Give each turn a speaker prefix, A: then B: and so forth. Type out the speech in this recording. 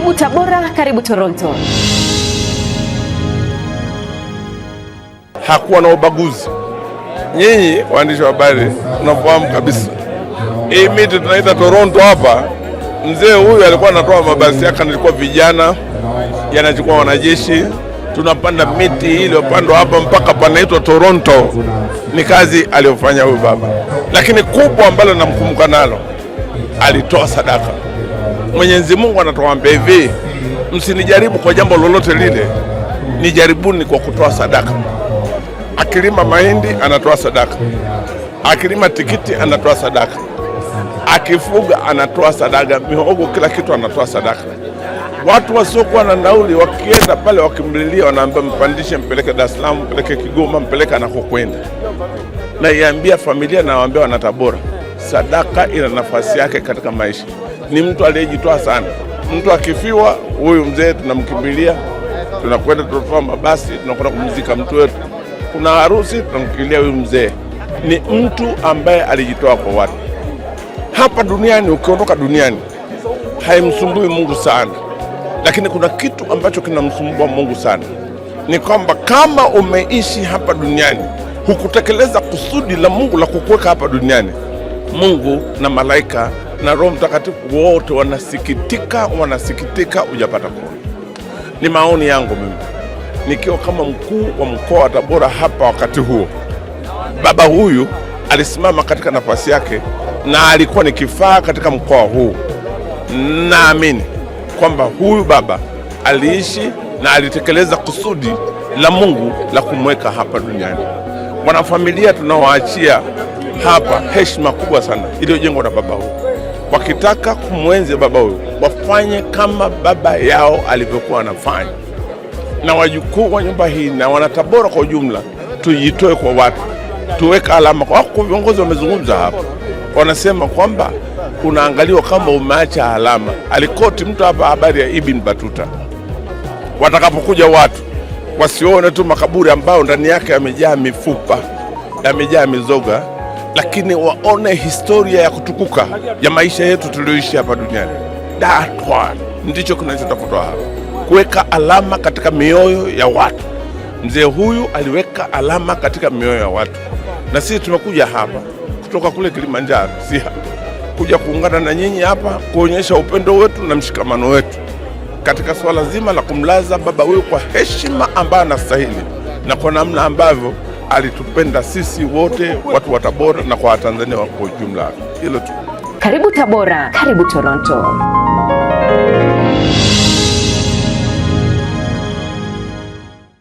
A: Karibu Tabora, karibu Toronto.
B: Hakuwa na ubaguzi. Nyinyi waandishi wa habari unafahamu kabisa, hii miti tunaita Toronto hapa, mzee huyu alikuwa anatoa mabasi yake, nilikuwa vijana yanachukua wanajeshi, tunapanda miti ile upandwa hapa mpaka panaitwa Toronto. Ni kazi aliyofanya huyu baba, lakini kubwa ambalo namkumbuka nalo, alitoa sadaka. Mwenyezi Mungu anatuambia hivi, msinijaribu kwa jambo lolote lile, nijaribuni kwa kutoa sadaka. Akilima mahindi anatoa sadaka, akilima tikiti anatoa sadaka, akifuga anatoa sadaka, mihogo, kila kitu anatoa sadaka. Watu wasiokuwa na nauli wakienda pale wakimlilia, wanaambia mpandishe, mpeleke Dar es Salaam, mpeleke Kigoma, mpeleke anakokwenda. Na iambia familia na waambia wana Tabora, sadaka ina nafasi yake katika maisha. Ni mtu aliyejitoa sana. Mtu akifiwa, huyu mzee tunamkimbilia, tunakwenda tunatoa mabasi, tunakwenda kumzika mtu wetu. Kuna harusi, tunamkimbilia huyu mzee. Ni mtu ambaye alijitoa kwa watu. Hapa duniani, ukiondoka duniani, haimsumbui Mungu sana. Lakini kuna kitu ambacho kinamsumbua Mungu sana. Ni kwamba kama umeishi hapa duniani, hukutekeleza kusudi la Mungu la kukuweka hapa duniani, Mungu na malaika na Roho Mtakatifu wote wanasikitika hujapata kuona. Ni maoni yangu mimi, nikiwa kama mkuu wa mkoa wa Tabora hapa wakati huo. Baba huyu alisimama katika nafasi yake na alikuwa ni kifaa katika mkoa huu. Naamini kwamba huyu baba aliishi na alitekeleza kusudi la Mungu la kumweka hapa duniani. Wanafamilia tunawaachia hapa heshima kubwa sana iliyojengwa na baba huyu. Wakitaka kumwenzi baba huyu, wafanye kama baba yao alivyokuwa anafanya. Na wajukuu wa nyumba hii na wanatabora kwa ujumla, tujitoe kwa watu, tuweka alama. Kwa viongozi wamezungumza hapa, wanasema kwamba unaangaliwa kama umeacha alama. Alikoti mtu hapa habari ya Ibn Battuta. Watakapokuja watu wasione tu makaburi ambao ndani yake yamejaa mifupa, yamejaa mizoga, lakini waone historia ya kutukuka ya maisha yetu tulioishi hapa duniani. Datwa ndicho kinachotafutwa hapa, kuweka alama katika mioyo ya watu. Mzee huyu aliweka alama katika mioyo ya watu, na sisi tumekuja hapa kutoka kule Kilimanjaro, si kuja kuungana na nyinyi hapa kuonyesha upendo wetu na mshikamano wetu katika swala zima la kumlaza baba huyu kwa heshima ambayo anastahili na kwa namna ambavyo alitupenda sisi wote watu wa Tabora na kwa Watanzania kwa ujumla. Hilo tu.
A: Karibu Tabora, karibu Toronto.